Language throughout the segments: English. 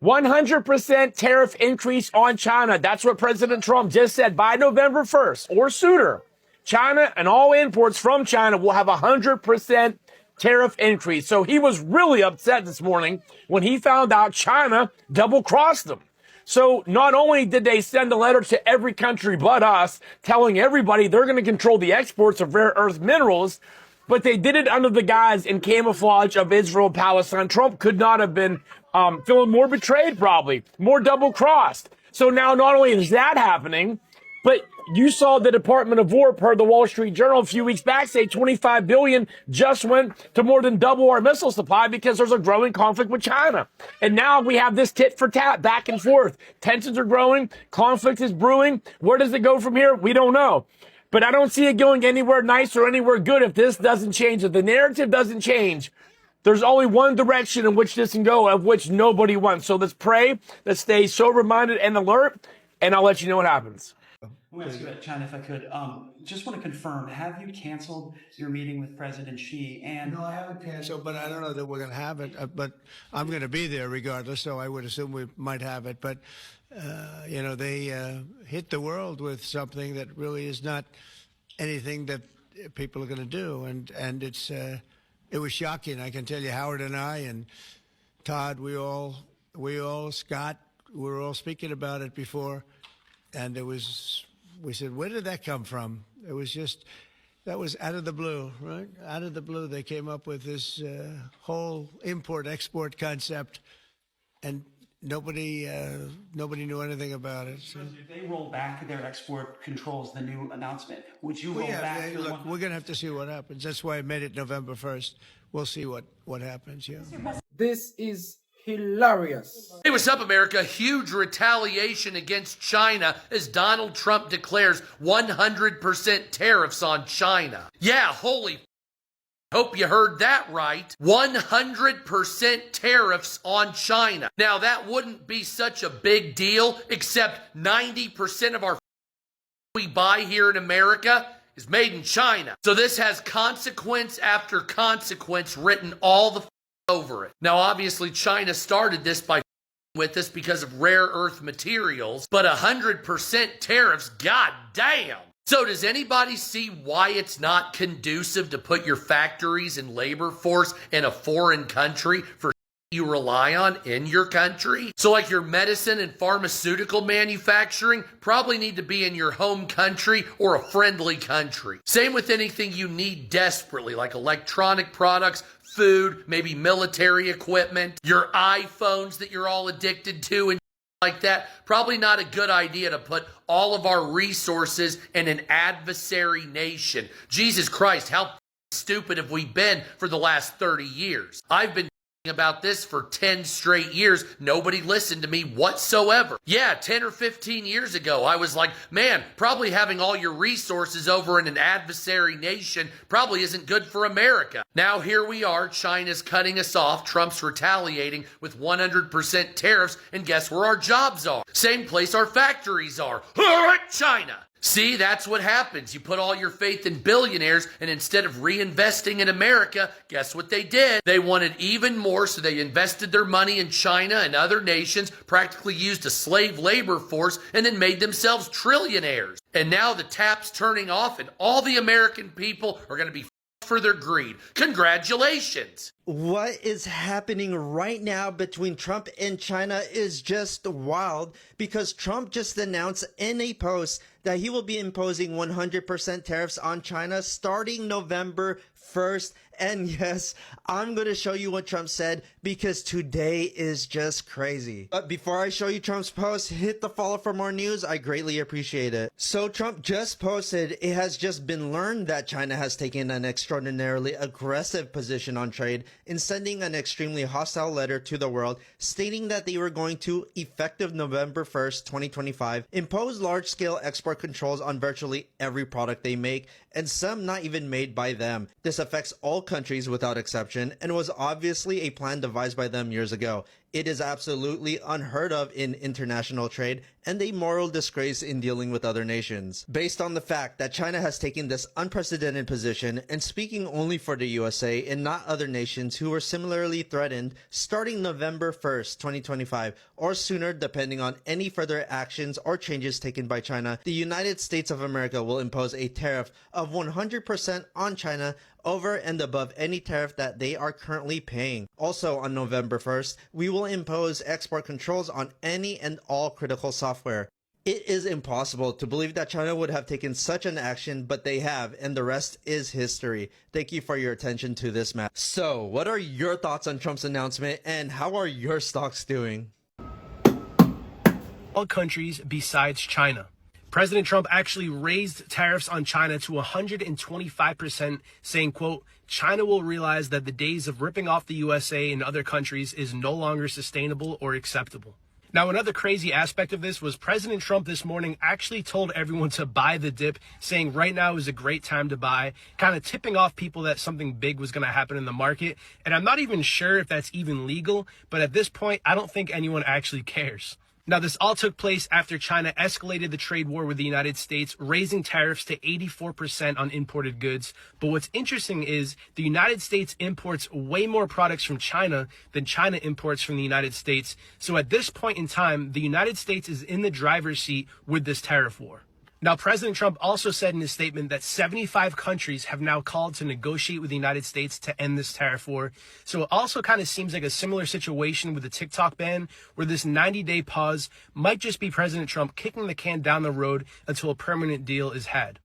100% tariff increase on China. That's what President Trump just said. By November 1st or sooner, China and all imports from China will have 100% tariff increase. So he was really upset this morning when he found out China double-crossed them. So not only did they send a letter to every country but us, telling everybody they're going to control the exports of rare earth minerals, but they did it under the guise and camouflage of Israel and Palestine. Trump could not have been feeling more betrayed, probably, more double-crossed. So now not only is that happening, but you saw the Department of War, per the Wall Street Journal a few weeks back, say $25 billion just went to more than double our missile supply because there's a growing conflict with China. And now we have this tit for tat, back and forth. Tensions are growing. Conflict is brewing. Where does it go from here? We don't know. But I don't see it going anywhere nice or anywhere good if this doesn't change. If the narrative doesn't change, there's only one direction in which this can go, of which nobody wants. So let's pray, let's stay sober-minded and alert, and I'll let you know what happens. I'm going to ask you about China, if I could. Just want to confirm, have you canceled your meeting with President Xi? And no, I haven't canceled, but I don't know that we're going to have it. But I'm going to be there regardless, so I would assume we might have it. But, you know, they hit the world with something that really is not anything that people are going to do. And it's it was shocking. I can tell you, Howard and I and Todd, we all, Scott, we were all speaking about it before. And we said, where did that come from? It was just, that was out of the blue, right? Out of the blue, they came up with this whole import-export concept, and nobody knew anything about it. So. If they roll back their export controls, the new announcement, would you roll yeah, back? Look, we're going to have to see what happens. That's why I made it November 1st. We'll see what happens, yeah. This is hilarious. Hey, what's up, America? Huge retaliation against China as Donald Trump declares 100% tariffs on China. Yeah, holy hope you heard that right. 100% tariffs on China. Now, that wouldn't be such a big deal, except 90% of our we buy here in America is made in China. So this has consequence after consequence written all the over it. Now, obviously, China started this by with us because of rare earth materials, but 100% tariffs, goddamn. So does anybody see why it's not conducive to put your factories and labor force in a foreign country for you rely on in your country? So like your medicine and pharmaceutical manufacturing probably need to be in your home country or a friendly country. Same with anything you need desperately, like electronic products, food, maybe military equipment, your iPhones that you're all addicted to and like that. Probably not a good idea to put all of our resources in an adversary nation. Jesus Christ, how stupid have we been for the last 30 years? I've been about this for 10 straight years. Nobody listened to me whatsoever. Yeah, 10 or 15 years ago, I was like, man, probably having all your resources over in an adversary nation probably isn't good for America. Now here we are, China's cutting us off, Trump's retaliating with 100% tariffs, and guess where our jobs are? Same place our factories are. China. See, that's what happens. You put all your faith in billionaires, and instead of reinvesting in America, guess what they did? They wanted even more, so they invested their money in China and other nations, practically used a slave labor force, and then made themselves trillionaires. And now the tap's turning off, and all the American people are going to be for their greed. Congratulations. What is happening right now between Trump and China is just wild, because Trump just announced in a post that he will be imposing 100% tariffs on China starting November 1st. And yes, I'm going to show you what Trump said, because today is just crazy. But before I show you Trump's post, hit the follow for more news. I greatly appreciate it. So Trump just posted, it has just been learned that China has taken an extraordinarily aggressive position on trade in sending an extremely hostile letter to the world stating that they were going to, effective November 1st, 2025, impose large-scale export controls on virtually every product they make, and some not even made by them. This affects all countries without exception and was obviously a plan devised by them years ago. It is absolutely unheard of in international trade and a moral disgrace in dealing with other nations. Based on the fact that China has taken this unprecedented position and speaking only for the USA and not other nations who were similarly threatened starting November 1st, 2025 or sooner depending on any further actions or changes taken by China, the United States of America will impose a tariff of 100% on China over and above any tariff that they are currently paying. Also on November 1st, we will impose export controls on any and all critical software. It is impossible to believe that China would have taken such an action, but they have, and the rest is history. Thank you for your attention to this map. So, what are your thoughts on Trump's announcement, and how are your stocks doing? All countries besides China. President Trump actually raised tariffs on China to 125%, saying, quote, China will realize that the days of ripping off the USA and other countries is no longer sustainable or acceptable. Now, another crazy aspect of this was President Trump this morning actually told everyone to buy the dip, saying right now is a great time to buy, kind of tipping off people that something big was going to happen in the market. And I'm not even sure if that's even legal, but at this point, I don't think anyone actually cares. Now, this all took place after China escalated the trade war with the United States, raising tariffs to 84% on imported goods. But what's interesting is the United States imports way more products from China than China imports from the United States. So at this point in time, the United States is in the driver's seat with this tariff war. Now, President Trump also said in his statement that 75 countries have now called to negotiate with the United States to end this tariff war. So it also kind of seems like a similar situation with the TikTok ban, where this 90-day pause might just be President Trump kicking the can down the road until a permanent deal is had.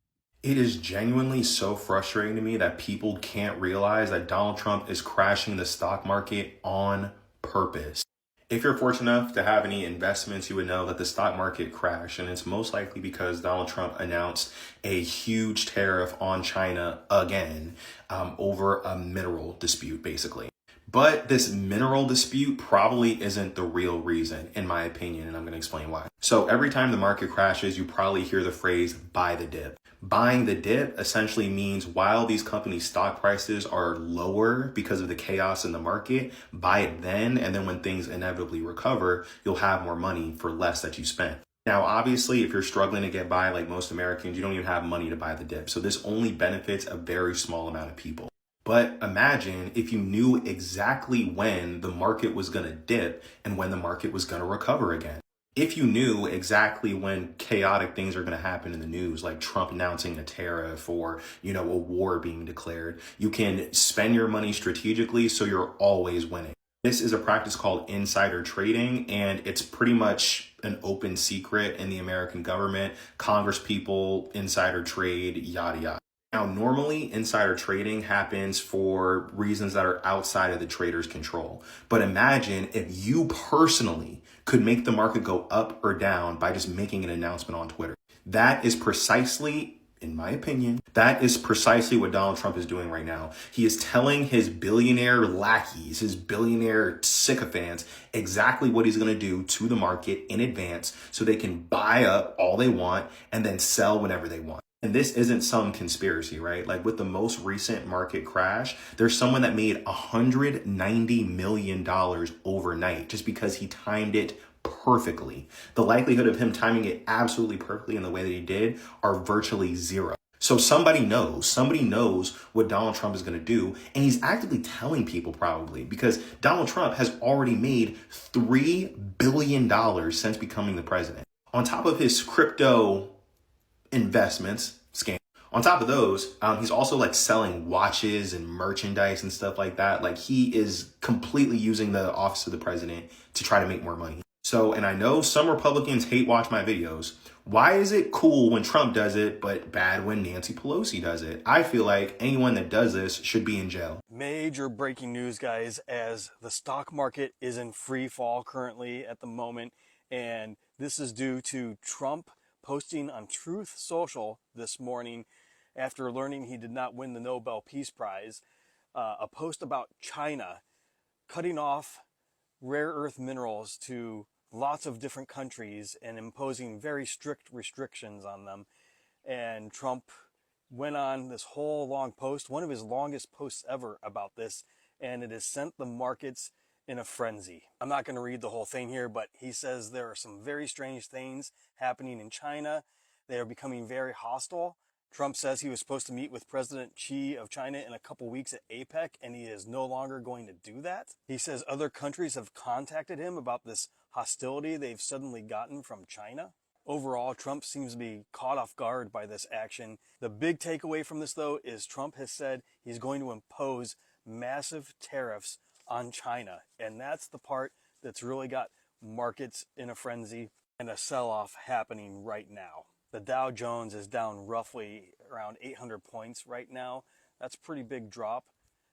It is genuinely so frustrating to me that people can't realize that Donald Trump is crashing the stock market on purpose. If you're fortunate enough to have any investments, you would know that the stock market crashed, and it's most likely because Donald Trump announced a huge tariff on China again over a mineral dispute, basically. But this mineral dispute probably isn't the real reason, in my opinion, and I'm going to explain why. So every time the market crashes, you probably hear the phrase, buy the dip. Buying the dip essentially means while these companies' stock prices are lower because of the chaos in the market, buy it then, and then when things inevitably recover, you'll have more money for less that you spent. Now, obviously, if you're struggling to get by like most Americans, you don't even have money to buy the dip. So this only benefits a very small amount of people. But imagine if you knew exactly when the market was going to dip and when the market was going to recover again. If you knew exactly when chaotic things are going to happen in the news, like Trump announcing a tariff or, a war being declared, you can spend your money strategically so you're always winning. This is a practice called insider trading, and it's pretty much an open secret in the American government, Congress people, insider trade, yada, yada. Now, normally insider trading happens for reasons that are outside of the trader's control. But imagine if you personally could make the market go up or down by just making an announcement on Twitter. That is precisely, in my opinion, that is precisely what Donald Trump is doing right now. He is telling his billionaire lackeys, his billionaire sycophants, exactly what he's going to do to the market in advance so they can buy up all they want and then sell whenever they want. And this isn't some conspiracy, right? Like with the most recent market crash, there's someone that made $190 million overnight just because he timed it perfectly. The likelihood of him timing it absolutely perfectly in the way that he did are virtually zero. So somebody knows what Donald Trump is going to do. And he's actively telling people probably because Donald Trump has already made $3 billion since becoming the president. On top of his crypto investments, scam. On top of those, he's also like selling watches and merchandise and stuff like that. Like he is completely using the office of the president to try to make more money. So, and I know some Republicans hate watch my videos. Why is it cool when Trump does it, but bad when Nancy Pelosi does it? I feel like anyone that does this should be in jail. Major breaking news, guys, as the stock market is in free fall currently at the moment. And this is due to Trump posting on Truth Social this morning after learning he did not win the Nobel Peace Prize, a post about China cutting off rare earth minerals to lots of different countries and imposing very strict restrictions on them. And Trump went on this whole long post, one of his longest posts ever about this, and it has sent the markets in a frenzy. I'm not going to read the whole thing here, but he says there are some very strange things happening in China. They are becoming very hostile. Trump says he was supposed to meet with President Xi of China in a couple weeks at APEC, and he is no longer going to do that. He says other countries have contacted him about this hostility they've suddenly gotten from China. Overall, Trump seems to be caught off guard by this action. The big takeaway from this, though, is Trump has said he's going to impose massive tariffs on China. And that's the part that's really got markets in a frenzy and a sell-off happening right now. The Dow Jones is down roughly around 800 points right now. That's a pretty big drop.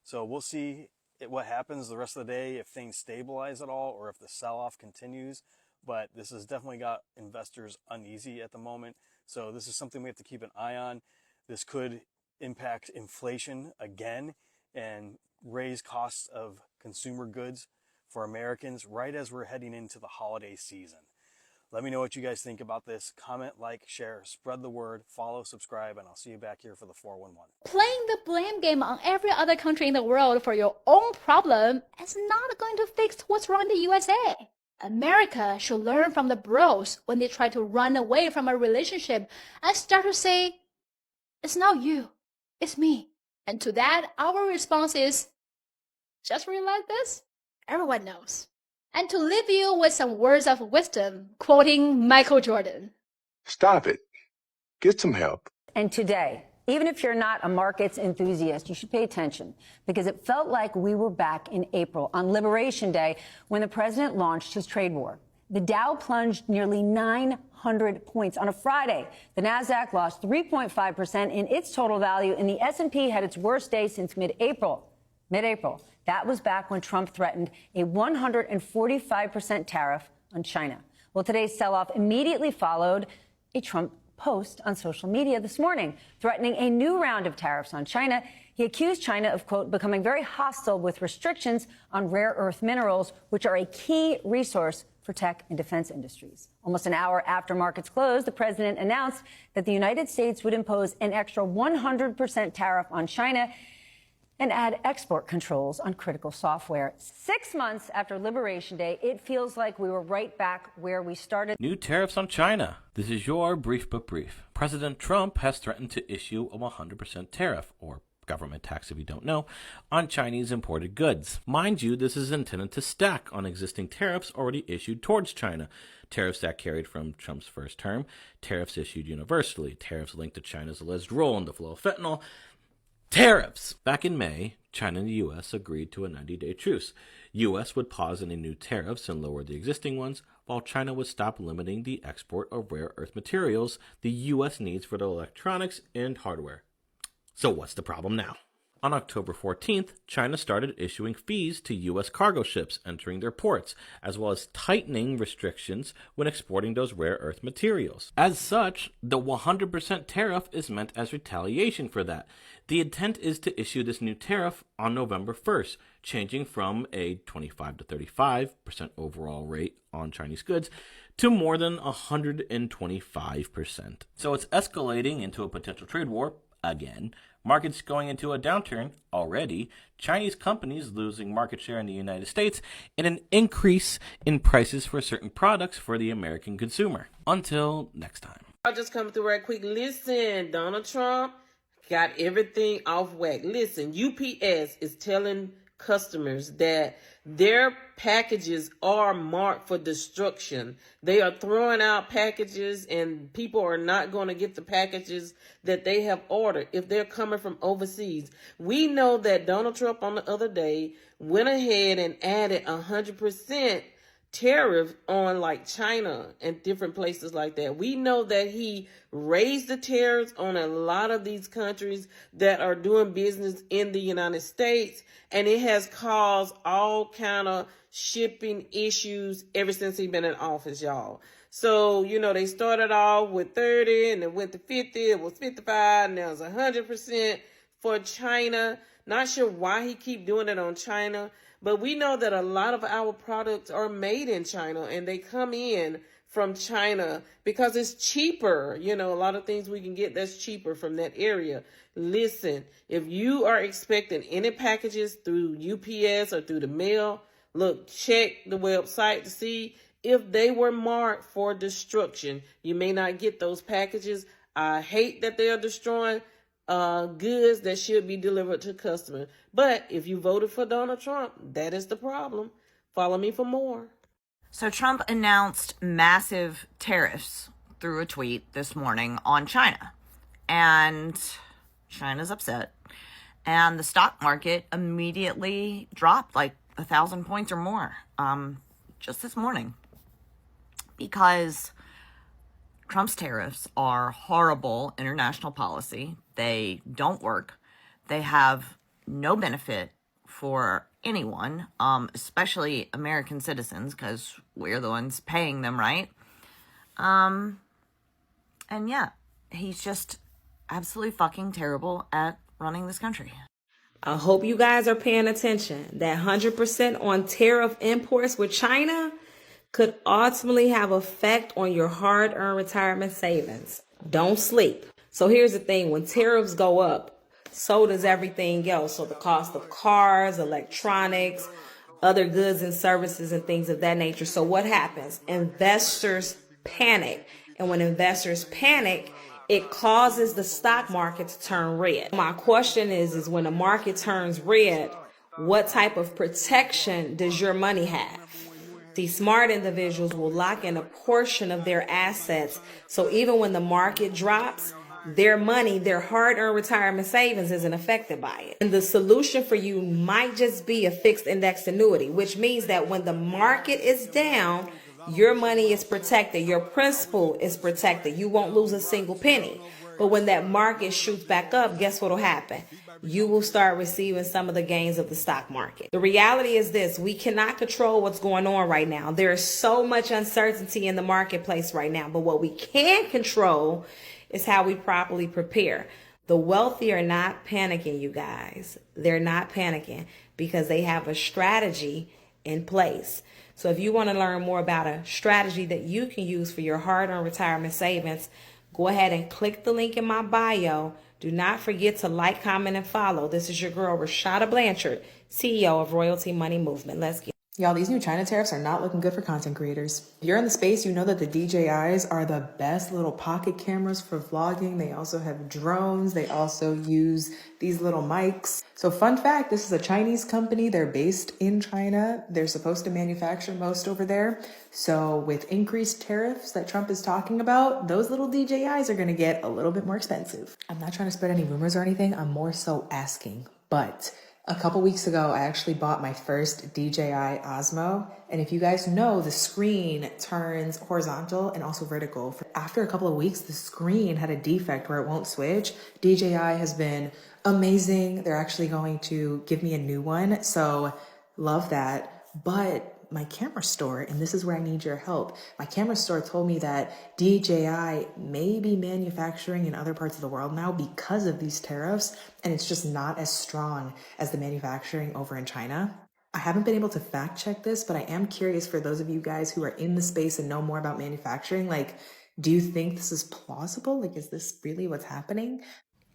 So we'll see what happens the rest of the day, if things stabilize at all or if the sell-off continues. But this has definitely got investors uneasy at the moment. So this is something we have to keep an eye on. This could impact inflation again and raise costs of consumer goods for Americans right as we're heading into the holiday season. Let me know what you guys think about this. Comment, like, share, spread the word, follow, subscribe, and I'll see you back here for the 411. Playing the blame game on every other country in the world for your own problem is not going to fix what's wrong in the USA. America should learn from the bros when they try to run away from a relationship and start to say, it's not you, it's me. And to that, our response is, just realize this, everyone knows. And to leave you with some words of wisdom, quoting Michael Jordan. Stop it. Get some help. And today, even if you're not a markets enthusiast, you should pay attention because it felt like we were back in April on Liberation Day when the president launched his trade war. The Dow plunged nearly 900 points on a Friday. The Nasdaq lost 3.5% in its total value, and the S&P had its worst day since mid-April. That was back when Trump threatened a 145% tariff on China. Well, today's sell-off immediately followed a Trump post on social media this morning, threatening a new round of tariffs on China. He accused China of, quote, becoming very hostile with restrictions on rare earth minerals, which are a key resource for tech and defense industries. Almost an hour after markets closed, the president announced that the United States would impose an extra 100% tariff on China and add export controls on critical software. 6 months after Liberation Day, it feels like we were right back where we started. New tariffs on China. This is your brief but brief. President Trump has threatened to issue a 100% tariff, or government tax if you don't know, on Chinese imported goods. Mind you, this is intended to stack on existing tariffs already issued towards China. Tariffs that carried from Trump's first term, tariffs issued universally, tariffs linked to China's alleged role in the flow of fentanyl. Tariffs! Back in May, China and the U.S. agreed to a 90-day truce. U.S. would pause any new tariffs and lower the existing ones, while China would stop limiting the export of rare earth materials the U.S. needs for their electronics and hardware. So what's the problem now? On October 14th, China started issuing fees to U.S. cargo ships entering their ports, as well as tightening restrictions when exporting those rare earth materials. As such, the 100% tariff is meant as retaliation for that. The intent is to issue this new tariff on November 1st, changing from a 25 to 35% overall rate on Chinese goods to more than 125%. So it's escalating into a potential trade war again. Markets going into a downturn already, Chinese companies losing market share in the United States, and an increase in prices for certain products for the American consumer. Until next time. I'll just come through right quick. Listen, Donald Trump got everything off whack. Listen, UPS is telling customers that their packages are marked for destruction. They are throwing out packages and people are not going to get the packages that they have ordered if they're coming from overseas. We know that Donald Trump on the other day went ahead and added 100% tariff on like China and different places like that. We know that he raised the tariffs on a lot of these countries that are doing business in the United States, and it has caused all kind of shipping issues ever since he's been in office, y'all. So, you know, they started off with 30 and it went to 50, it was 55, now it's 100% for China. Not sure why he keep doing it on China. But we know that a lot of our products are made in China and they come in from China because it's cheaper. You know, a lot of things we can get that's cheaper from that area. Listen, if you are expecting any packages through UPS or through the mail, Look, check the website to see if they were marked for destruction. You may not get those packages. I hate that they are destroying goods that should be delivered to customers. But if you voted for Donald Trump, that is the problem. Follow me for more. So Trump announced massive tariffs through a tweet this morning on China. And China's upset. And the stock market immediately dropped like 1,000 points or more just this morning. Because Trump's tariffs are horrible international policy. They don't work. They have no benefit for anyone, especially American citizens, because we're the ones paying them, right? And yeah, he's just absolutely fucking terrible at running this country. I hope you guys are paying attention. That 100% on tariff imports with China could ultimately have effect on your hard-earned retirement savings. Don't sleep. So here's the thing. When tariffs go up, so does everything else. So the cost of cars, electronics, other goods and services and things of that nature. So what happens? Investors panic. And when investors panic, it causes the stock market to turn red. My question is when the market turns red, what type of protection does your money have? These smart individuals will lock in a portion of their assets. So even when the market drops, their money, their hard-earned retirement savings isn't affected by it. And the solution for you might just be a fixed index annuity, which means that when the market is down, your money is protected. Your principal is protected. You won't lose a single penny. But when that market shoots back up, guess what will happen? You will start receiving some of the gains of the stock market. The reality is this: we cannot control what's going on right now. There is so much uncertainty in the marketplace right now. But what we can control is how we properly prepare. The wealthy are not panicking, you guys. They're not panicking because they have a strategy in place. So if you want to learn more about a strategy that you can use for your hard-earned retirement savings, go ahead and click the link in my bio. Do not forget to like, comment, and follow. This is your girl, Rashada Blanchard, CEO of Royalty Money Movement. Let's get Y'all, these new China tariffs are not looking good for content creators. If you're in the space, you know that the DJIs are the best little pocket cameras for vlogging. They also have drones. They also use these little mics. So fun fact, this is a Chinese company. They're based in China. They're supposed to manufacture most over there. So with increased tariffs that Trump is talking about, those little DJIs are going to get a little bit more expensive. I'm not trying to spread any rumors or anything. I'm more so asking, but a couple weeks ago, I actually bought my first DJI Osmo. And if you guys know, the screen turns horizontal and also vertical. After a couple of weeks, the screen had a defect where it won't switch. DJI has been amazing. They're actually going to give me a new one. So love that. But my camera store, and this is where I need your help. My camera store told me that DJI may be manufacturing in other parts of the world now because of these tariffs, and it's just not as strong as the manufacturing over in China. I haven't been able to fact check this, but I am curious for those of you guys who are in the space and know more about manufacturing, like, do you think this is plausible? Like, is this really what's happening?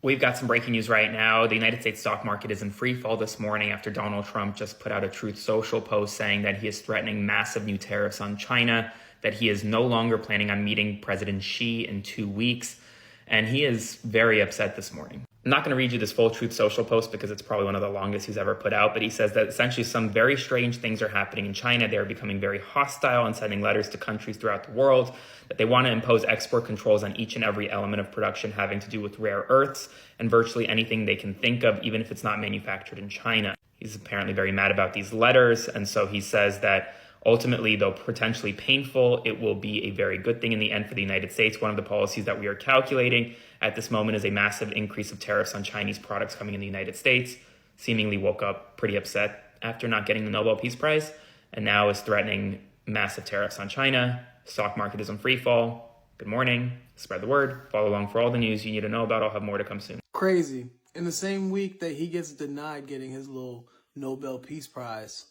We've got some breaking news right now. The United States stock market is in free fall this morning after Donald Trump just put out a Truth Social post saying that he is threatening massive new tariffs on China, that he is no longer planning on meeting President Xi in 2 weeks, and he is very upset this morning. I'm not going to read you this full Truth Social post because it's probably one of the longest he's ever put out, but he says that essentially some very strange things are happening in China. They're becoming very hostile and sending letters to countries throughout the world, that they want to impose export controls on each and every element of production having to do with rare earths and virtually anything they can think of, even if it's not manufactured in China. He's apparently very mad about these letters, and so he says that ultimately, though potentially painful, it will be a very good thing in the end for the United States. One of the policies that we are calculating at this moment is a massive increase of tariffs on Chinese products coming in the United States. Seemingly woke up pretty upset after not getting the Nobel Peace Prize, and now is threatening massive tariffs on China. Stock market is in free fall. Good morning. Spread the word. Follow along for all the news you need to know about. I'll have more to come soon. Crazy. In the same week that he gets denied getting his little Nobel Peace Prize,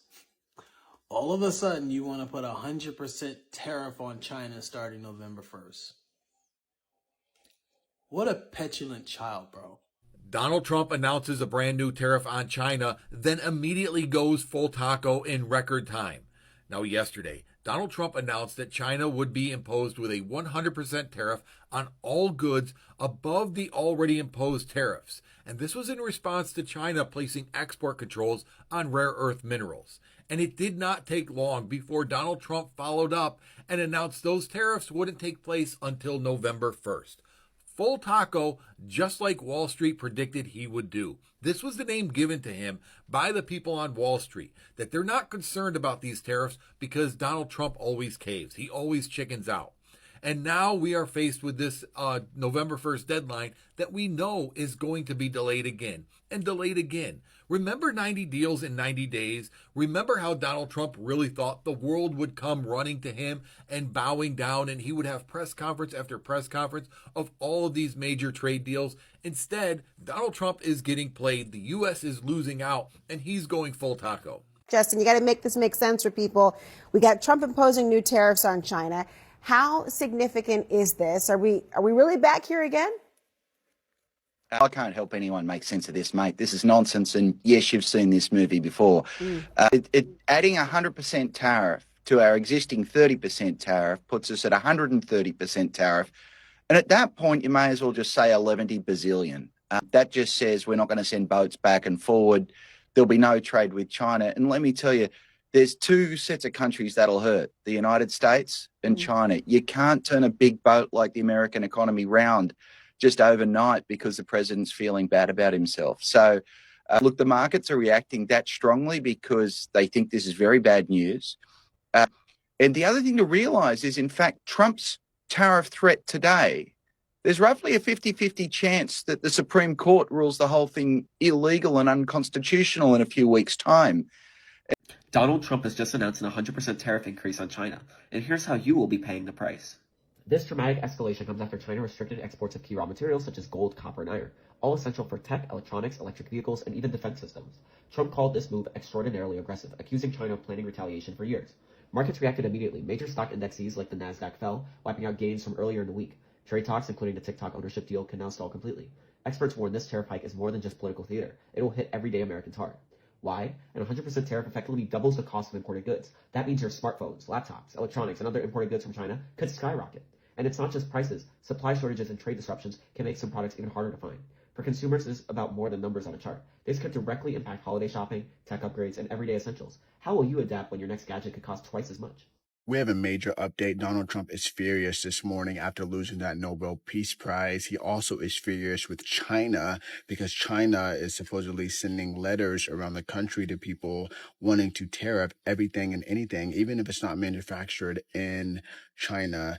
all of a sudden you want to put 100% tariff on China starting November 1st. What a petulant child, bro. Donald Trump announces a brand new tariff on China, then immediately goes full taco in record time. Now, yesterday, Donald Trump announced that China would be imposed with a 100% tariff on all goods above the already imposed tariffs. And this was in response to China placing export controls on rare earth minerals. And it did not take long before Donald Trump followed up and announced those tariffs wouldn't take place until November 1st. Full taco, just like Wall Street predicted he would do. This was the name given to him by the people on Wall Street, that they're not concerned about these tariffs because Donald Trump always caves. He always chickens out. And now we are faced with this November 1st deadline that we know is going to be delayed again and delayed again. Remember 90 deals in 90 days? Remember how Donald Trump really thought the world would come running to him and bowing down, and he would have press conference after press conference of all of these major trade deals? Instead, Donald Trump is getting played. The U.S. is losing out, and he's going full taco. Justin, you got to make this make sense for people. We got Trump imposing new tariffs on China. How significant is this? Are we really back here again? I can't help anyone make sense of this, mate. This is nonsense, and yes, you've seen this movie before. Adding 100% tariff to our existing 30% tariff puts us at 130% tariff, and at that point, you may as well just say 11 bazillion. That just says we're not going to send boats back and forward. There'll be no trade with China, and let me tell you, there's two sets of countries that'll hurt, the United States and China. You can't turn a big boat like the American economy round just overnight because the president's feeling bad about himself. So, look, the markets are reacting that strongly because they think this is very bad news. And the other thing to realize is, in fact, Trump's tariff threat today, there's roughly a 50-50 chance that the Supreme Court rules the whole thing illegal and unconstitutional in a few weeks' time. Donald Trump has just announced an 100% tariff increase on China, and here's how you will be paying the price. This dramatic escalation comes after China restricted exports of key raw materials such as gold, copper, and iron, all essential for tech, electronics, electric vehicles, and even defense systems. Trump called this move extraordinarily aggressive, accusing China of planning retaliation for years. Markets reacted immediately. Major stock indexes like the Nasdaq fell, wiping out gains from earlier in the week. Trade talks, including the TikTok ownership deal, can now stall completely. Experts warn this tariff hike is more than just political theater. It will hit everyday Americans hard. Why? An 100% tariff effectively doubles the cost of imported goods. That means your smartphones, laptops, electronics, and other imported goods from China could skyrocket. And it's not just prices. Supply shortages and trade disruptions can make some products even harder to find. For consumers, this is about more than numbers on a chart. This could directly impact holiday shopping, tech upgrades, and everyday essentials. How will you adapt when your next gadget could cost twice as much? We have a major update. Donald Trump is furious this morning after losing that Nobel Peace Prize. He also is furious with China because China is supposedly sending letters around the country to people wanting to tariff everything and anything, even if it's not manufactured in China.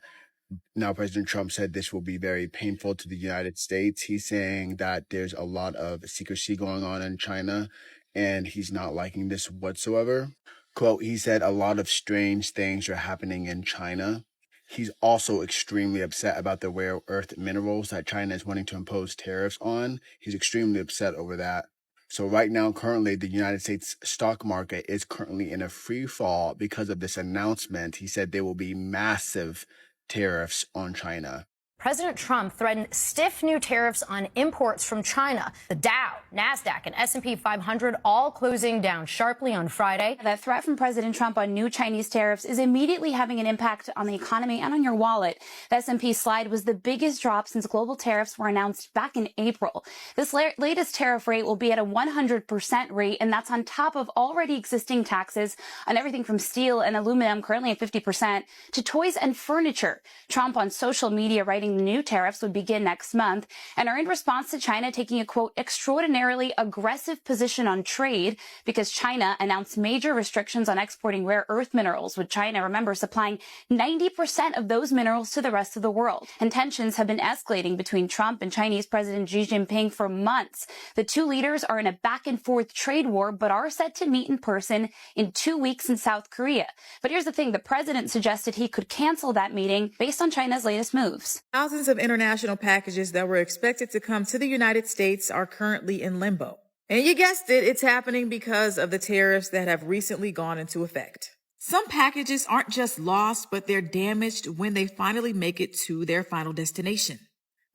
Now, President Trump said this will be very painful to the United States. He's saying that there's a lot of secrecy going on in China, and he's not liking this whatsoever. Quote, he said a lot of strange things are happening in China. He's also extremely upset about the rare earth minerals that China is wanting to impose tariffs on. He's extremely upset over that. So right now, currently, the United States stock market is currently in a free fall because of this announcement. He said there will be massive tariffs on China. President Trump threatened stiff new tariffs on imports from China. The Dow, Nasdaq, and S&P 500 all closing down sharply on Friday. That threat from President Trump on new Chinese tariffs is immediately having an impact on the economy and on your wallet. The S&P slide was the biggest drop since global tariffs were announced back in April. This latest tariff rate will be at a 100% rate, and that's on top of already existing taxes on everything from steel and aluminum, currently at 50%, to toys and furniture. Trump on social media writing the new tariffs would begin next month and are in response to China taking a, quote, extraordinarily aggressive position on trade because China announced major restrictions on exporting rare earth minerals, with China, remember, supplying 90% of those minerals to the rest of the world. And tensions have been escalating between Trump and Chinese President Xi Jinping for months. The two leaders are in a back-and-forth trade war, but are set to meet in person in 2 weeks in South Korea. But here's the thing, the president suggested he could cancel that meeting based on China's latest moves. Thousands of international packages that were expected to come to the United States are currently in limbo. And you guessed it, it's happening because of the tariffs that have recently gone into effect. Some packages aren't just lost, but they're damaged when they finally make it to their final destination.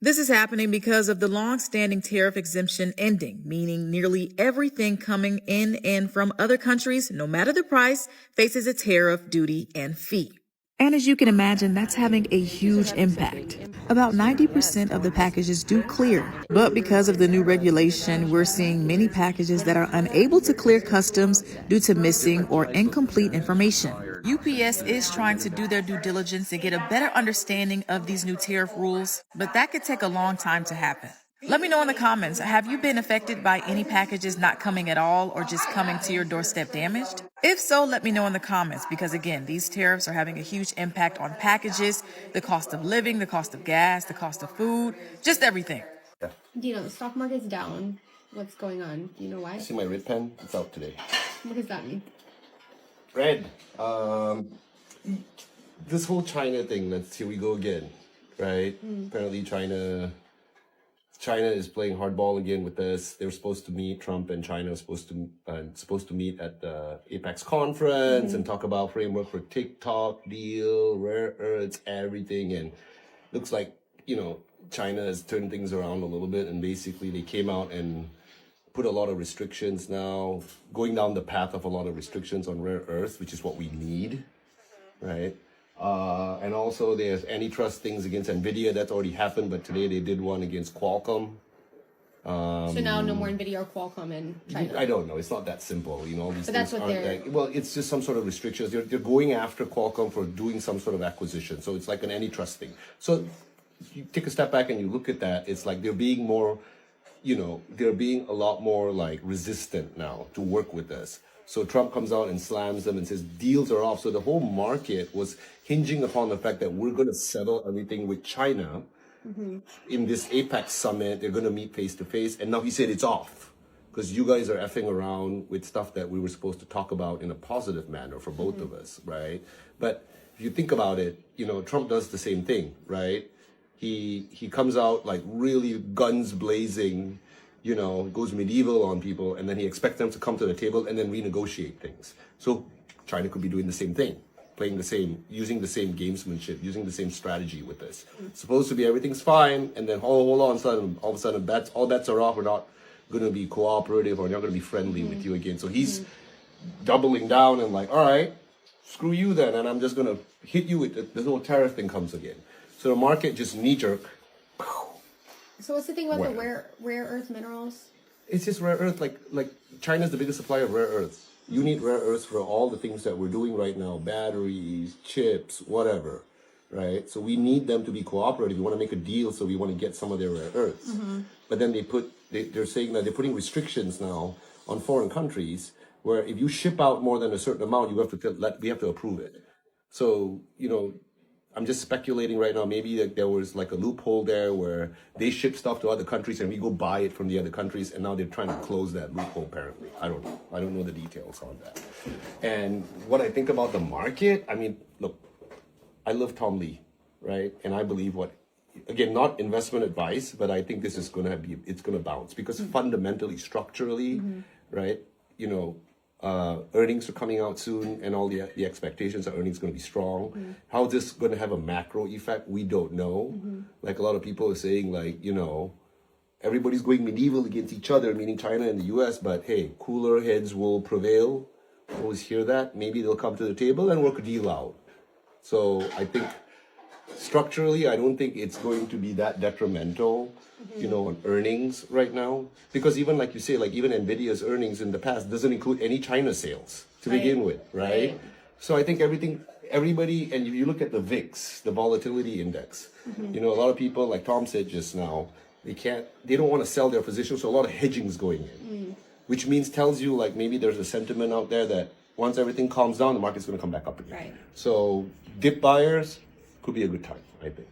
This is happening because of the long-standing tariff exemption ending, meaning nearly everything coming in and from other countries, no matter the price, faces a tariff, duty, and fee. And as you can imagine, that's having a huge impact. About 90% of the packages do clear, but because of the new regulation, we're seeing many packages that are unable to clear customs due to missing or incomplete information. UPS is trying to do their due diligence and get a better understanding of these new tariff rules, but that could take a long time to happen. Let me know in the comments, have you been affected by any packages not coming at all or just coming to your doorstep damaged? If so, let me know in the comments because again, these tariffs are having a huge impact on packages, the cost of living, the cost of gas, the cost of food, just everything. Dino, the stock market's down. What's going on? Do you know why? See my red pen? It's out today. What does that mean? Red. This whole China thing, here we go again, right? Apparently China is playing hardball again with us. They were supposed to meet, Trump and China are supposed to meet at the Apex conference and talk about framework for TikTok deal, rare earths, everything. And looks like, China has turned things around a little bit, and basically they came out and put a lot of restrictions now, going down the path of a lot of restrictions on rare earths, which is what we need, right? And also there's antitrust things against NVIDIA. That's already happened, but today they did one against Qualcomm. So now no more NVIDIA or Qualcomm in China? I don't know. It's not that simple. All these but things that's what aren't well, it's just some sort of restrictions. They're going after Qualcomm for doing some sort of acquisition. So it's like an antitrust thing. So you take a step back and you look at that, it's like they're being more, they're being a lot more like resistant now to work with us. So Trump comes out and slams them and says deals are off. So the whole market was hinging upon the fact that we're going to settle everything with China in this APEC summit. They're going to meet face to face. And now he said it's off because you guys are effing around with stuff that we were supposed to talk about in a positive manner for both of us, right? But if you think about it, Trump does the same thing, right? He comes out like really guns blazing, goes medieval on people, and then he expects them to come to the table and then renegotiate things. So China could be doing the same thing, using the same gamesmanship, using the same strategy with this. It's supposed to be everything's fine, and then all of a sudden all bets are off. We're not going to be cooperative, or we're not going to be friendly with you again. So he's doubling down and like, all right, screw you then, and I'm just going to hit you with this whole tariff thing comes again. So the market just knee-jerk. So what's the thing about the rare earth minerals? It's just rare earth. Like China's the biggest supplier of rare earths. You need rare earths for all the things that we're doing right now, batteries, chips, whatever, right? So we need them to be cooperative. We want to make a deal, so we want to get some of their rare earths. But then they're saying that they're putting restrictions now on foreign countries where if you ship out more than a certain amount, we have to approve it. So, I'm just speculating right now. Maybe there was like a loophole there where they ship stuff to other countries and we go buy it from the other countries, and now they're trying to close that loophole. Apparently, I don't know. I don't know the details on that. And what I think about the market, look, I love Tom Lee, right? And I believe again, not investment advice, but I think this is it's going to bounce because fundamentally, structurally, right? Earnings are coming out soon, and all the expectations are earnings going to be strong. How is this going to have a macro effect? We don't know. Like a lot of people are saying, everybody's going medieval against each other, meaning China and the U.S., but hey, cooler heads will prevail. I always hear that. Maybe they'll come to the table and work a deal out. So I think structurally, I don't think it's going to be that detrimental, on earnings right now. Because even like you say, even NVIDIA's earnings in the past doesn't include any China sales to begin with, right? So I think everybody, and if you look at the VIX, the volatility index, a lot of people, like Tom said just now, they don't want to sell their positions, so a lot of hedging is going in, which tells you maybe there's a sentiment out there that once everything calms down, the market's going to come back up again. Right. So dip buyers could be a good time, I think.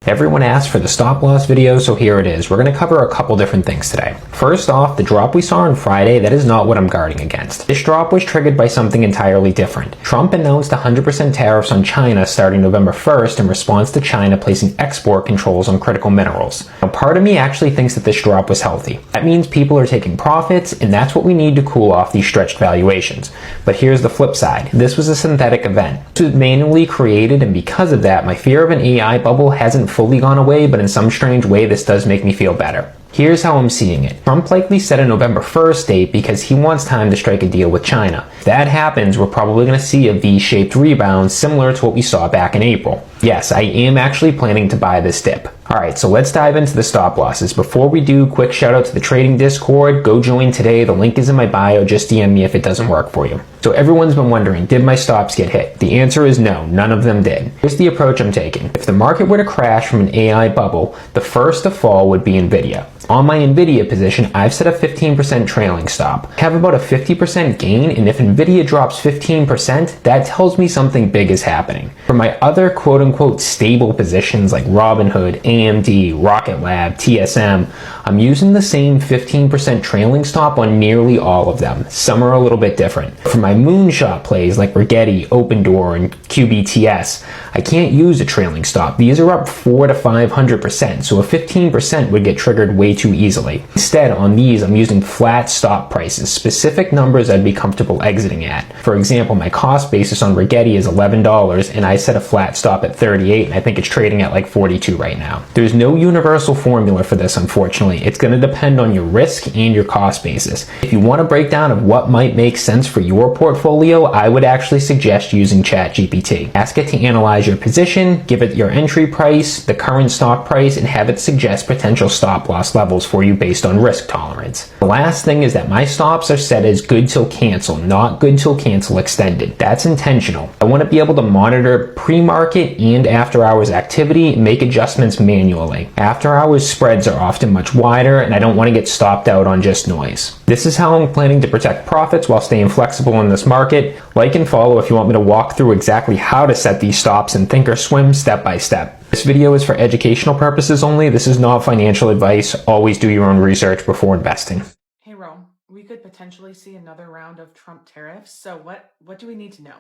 Everyone asked for the stop loss video, so here it is. We're going to cover a couple different things today. First off, the drop we saw on Friday, that is not what I'm guarding against. This drop was triggered by something entirely different. Trump announced 100% tariffs on China starting November 1st in response to China placing export controls on critical minerals. Now, part of me actually thinks that this drop was healthy. That means people are taking profits, and that's what we need to cool off these stretched valuations. But here's the flip side. This was a synthetic event. This was manually created, and because of that, my fear of an AI bubble hasn't fully gone away, but in some strange way, this does make me feel better. Here's how I'm seeing it. Trump likely set a November 1st date because he wants time to strike a deal with China. If that happens, we're probably going to see a V-shaped rebound similar to what we saw back in April. Yes, I am actually planning to buy this dip. Alright, so let's dive into the stop losses. Before we do, quick shout out to the trading Discord. Go join today. The link is in my bio. Just DM me if it doesn't work for you. So everyone's been wondering, did my stops get hit? The answer is no, none of them did. Here's the approach I'm taking. If the market were to crash from an AI bubble, the first to fall would be Nvidia. On my Nvidia position, I've set a 15% trailing stop. I have about a 50% gain, and if Nvidia drops 15%, that tells me something big is happening. For my other quote-unquote stable positions like Robinhood, AMD, Rocket Lab, TSM, I'm using the same 15% trailing stop on nearly all of them. Some are a little bit different. For my moonshot plays like Rigetti, Open Door, and QBTS, I can't use a trailing stop. These are up 400 to 500%, so a 15% would get triggered way too easily. Instead, on these, I'm using flat stop prices, specific numbers I'd be comfortable exiting at. For example, my cost basis on Rigetti is $11, and I set a flat stop at 38, and I think it's trading at like 42 right now. There's no universal formula for this, unfortunately. It's going to depend on your risk and your cost basis. If you want a breakdown of what might make sense for your portfolio, I would actually suggest using ChatGPT. Ask it to analyze your position, give it your entry price, the current stock price, and have it suggest potential stop loss levels for you based on risk tolerance. The last thing is that my stops are set as good till cancel, not good till cancel extended. That's intentional. I want to be able to monitor pre-market and after hours activity and make adjustments manually. After hours spreads are often much wider, and I don't want to get stopped out on just noise. This is how I'm planning to protect profits while staying flexible in this market. Like and follow if you want me to walk through exactly how to set these stops and think or swim step by step. This video is for educational purposes only. This is not financial advice. Always do your own research before investing. Hey Rome, we could potentially see another round of Trump tariffs. So what do we need to know?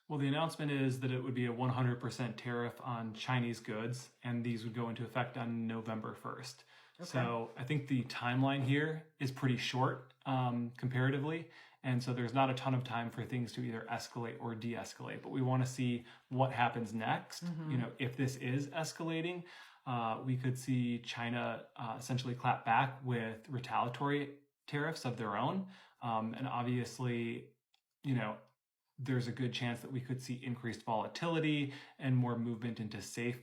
Well, the announcement is that it would be a 100% tariff on Chinese goods, and these would go into effect on November 1st. Okay. So I think the timeline here is pretty short comparatively. And so there's not a ton of time for things to either escalate or de-escalate, but we want to see what happens next. Mm-hmm. You know, if this is escalating, we could see China essentially clap back with retaliatory tariffs of their own. And obviously, you know, there's a good chance that we could see increased volatility and more movement into safe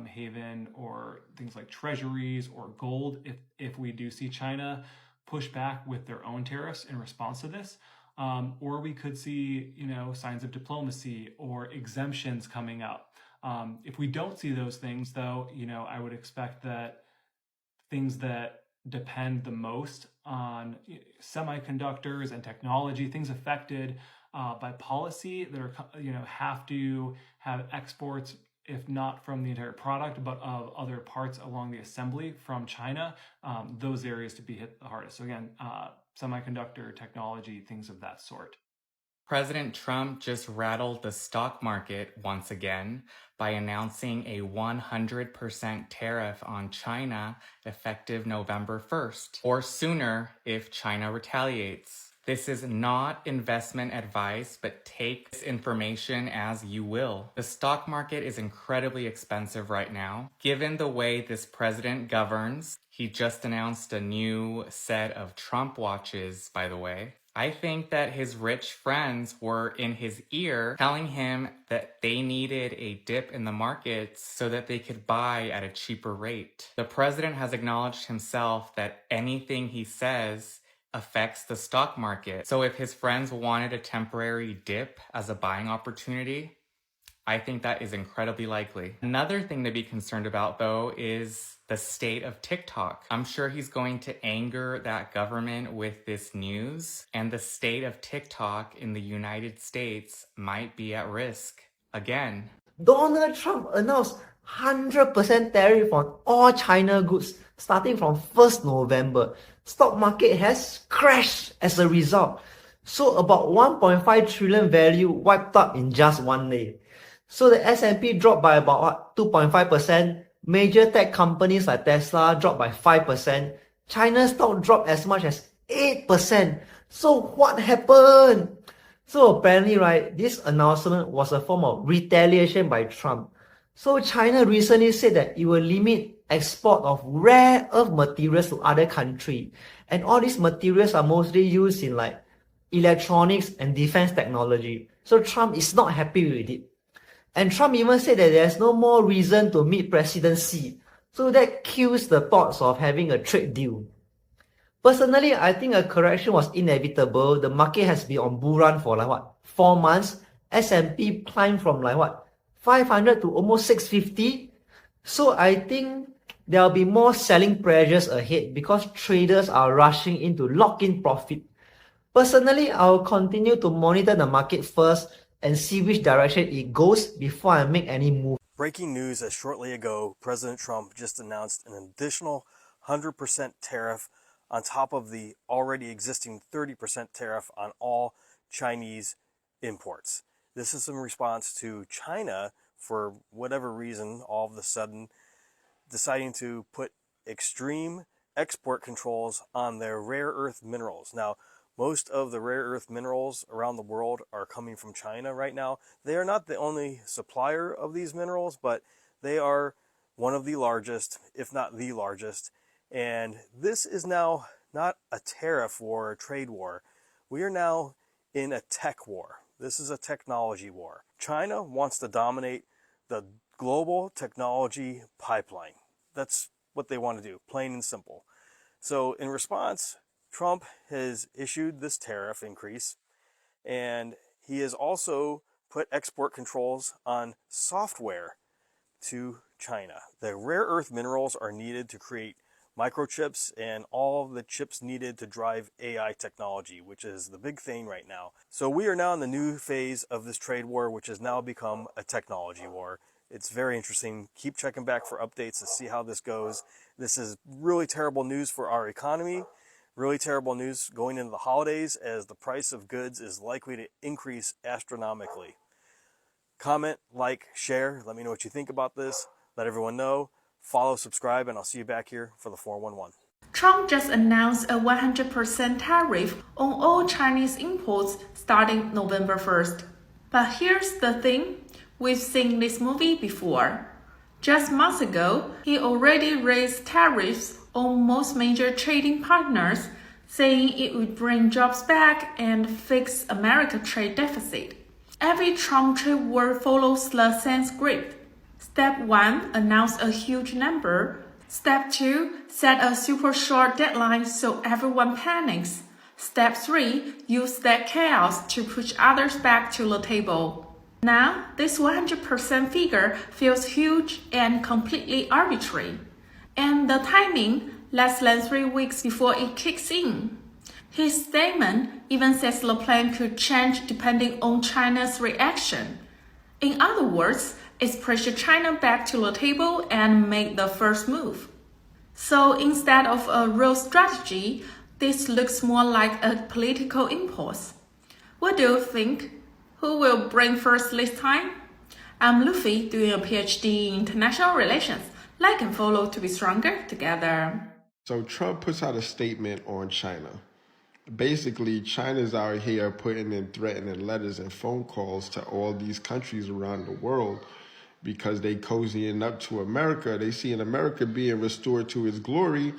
haven or things like treasuries or gold if we do see China push back with their own tariffs in response to this. Or we could see, you know, signs of diplomacy or exemptions coming up. If we don't see those things, though, you know, I would expect that things that depend the most on semiconductors and technology, things affected by policy that are, you know, have to have exports, if not from the entire product, but of other parts along the assembly from China, those areas to be hit the hardest. So again, semiconductor technology, things of that sort. President Trump just rattled the stock market once again by announcing a 100% tariff on China effective November 1st, or sooner if China retaliates. This is not investment advice, but take this information as you will. The stock market is incredibly expensive right now. Given the way this president governs, he just announced a new set of Trump watches, by the way. I think that his rich friends were in his ear telling him that they needed a dip in the markets so that they could buy at a cheaper rate. The president has acknowledged himself that anything he says affects the stock market. So if his friends wanted a temporary dip as a buying opportunity, I think that is incredibly likely. Another thing to be concerned about, though, is the state of TikTok. I'm sure he's going to anger that government with this news, and the state of TikTok in the United States might be at risk again. Donald Trump announced 100% tariff on all China goods starting from 1st November. Stock market has crashed as a result. So about 1.5 trillion value wiped out in just one day. So the S&P dropped by about 2.5%. Major tech companies like Tesla dropped by 5%. China's stock dropped as much as 8%. So what happened? So apparently, right, this announcement was a form of retaliation by Trump. So China recently said that it will limit export of rare earth materials to other countries. And all these materials are mostly used in like electronics and defense technology. So Trump is not happy with it. And Trump even said that there's no more reason to meet President Xi. So that kills the thoughts of having a trade deal. Personally, I think a correction was inevitable. The market has been on bull run for like what, 4 months. S&P climbed from like what, 500 to almost 650. So I think there'll be more selling pressures ahead because traders are rushing in to lock in profit. Personally, I'll continue to monitor the market first and see which direction it goes before I make any move. Breaking news as shortly ago, President Trump just announced an additional 100% tariff on top of the already existing 30% tariff on all Chinese imports. This is in response to China, for whatever reason, all of a sudden deciding to put extreme export controls on their rare earth minerals. Now, most of the rare earth minerals around the world are coming from China right now. They are not the only supplier of these minerals, but they are one of the largest, if not the largest. And this is now not a tariff war or a trade war. We are now in a tech war. This is a technology war. China wants to dominate the global technology pipeline. That's what they want to do, plain and simple. So in response, Trump has issued this tariff increase, and he has also put export controls on software to China. The rare earth minerals are needed to create microchips and all the chips needed to drive AI technology, which is the big thing right now. So we are now in the new phase of this trade war, which has now become a technology war. It's very interesting. Keep checking back for updates to see how this goes. This is really terrible news for our economy. Really terrible news going into the holidays, as the price of goods is likely to increase astronomically. Comment, like, share. Let me know what you think about this. Let everyone know. Follow, subscribe, and I'll see you back here for the 411. Trump just announced a 100% tariff on all Chinese imports starting November 1st. But here's the thing, we've seen this movie before. Just months ago, he already raised tariffs on most major trading partners, saying it would bring jobs back and fix America's trade deficit. Every Trump trade war follows the same script. Step 1, announce a huge number. Step 2, set a super short deadline so everyone panics. Step 3, use that chaos to push others back to the table. Now, this 100% figure feels huge and completely arbitrary. And the timing, less than 3 weeks before it kicks in. His statement even says the plan could change depending on China's reaction. In other words, it's pressure China back to the table and make the first move. So instead of a real strategy, this looks more like a political impulse. What do you think? Who will bring first this time? I'm Luffy, doing a PhD in international relations. Like and follow to be stronger together. So Trump puts out a statement on China. Basically, China's out here putting in threatening letters and phone calls to all these countries around the world because they cozying up to America. They see in America being restored to its glory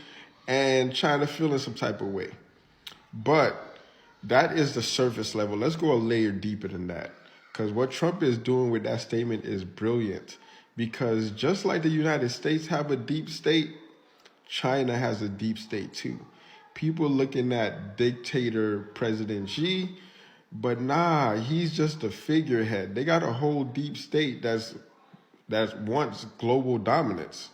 and China feeling some type of way. But that is the surface level. Let's go a layer deeper than that. Because what Trump is doing with that statement is brilliant. Because just like the United States have a deep state, China has a deep state too. People looking at dictator President Xi, but nah, he's just a figurehead. They got a whole deep state that wants global dominance.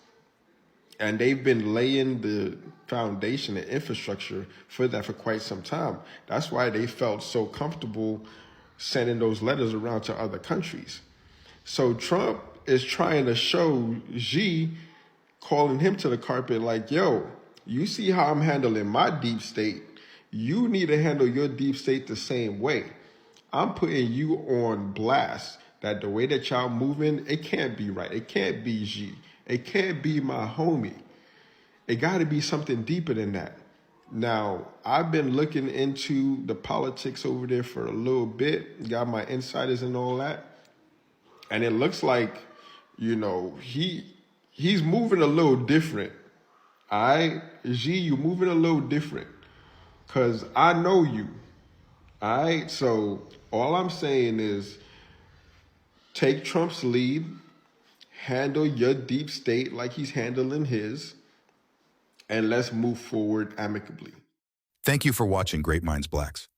And they've been laying the foundation and infrastructure for that for quite some time. That's why they felt so comfortable sending those letters around to other countries. So Trump is trying to show Xi, calling him to the carpet like, yo, you see how I'm handling my deep state. You need to handle your deep state the same way. I'm putting you on blast that the way that y'all moving, it can't be right. It can't be Xi. It can't be my homie. It got to be something deeper than that. Now, I've been looking into the politics over there for a little bit, got my insiders and all that. And it looks like you know, he's moving a little different. All right, Xi, you moving a little different, cause I know you. All right, so all I'm saying is take Trump's lead, handle your deep state like he's handling his, and let's move forward amicably. Thank you for watching Great Minds Blacks.